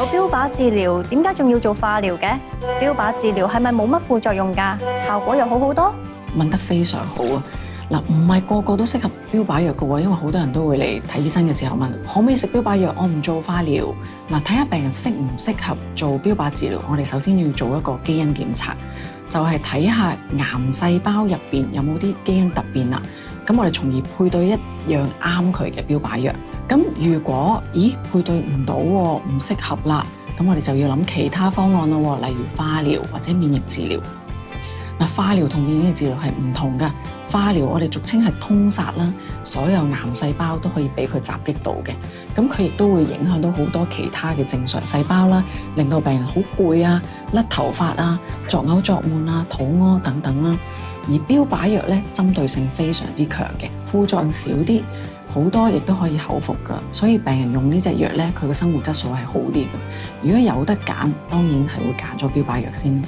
有標靶治療，點解仲要做化療嘅？標靶治療係咪冇乜副作用㗎？效果又好好多？問得非常好啊！嗱，唔係個個都適合標靶藥嘅喎，因為好多人都會嚟睇醫生嘅時候問，可唔可以食標靶藥？我唔做化療。嗱，睇下病人適唔適合做標靶治療，我哋首先要做一個基因檢查，就係睇下癌細胞入邊有冇啲基因突變啦。咁我哋從而配對一樣啱佢嘅標靶藥。咁如果配對唔到，唔適合啦，咁我哋就要諗其他方案咯，例如化療或者免疫治療。嗱，化療同免疫治療係唔同㗎。化療我哋俗稱係通殺啦，所有癌細胞都可以俾佢襲擊到嘅。咁佢亦都會影響到好多其他嘅正常細胞啦，令到病人好攰啊、甩頭髮啊、作嘔作悶啊、肚屙等等啦。而標靶藥咧，針對性非常之強嘅，副作用少啲，好多亦都可以口服㗎。所以病人用呢隻藥咧，佢嘅生活質素係好啲嘅。如果有得揀，當然係會揀咗標靶藥先。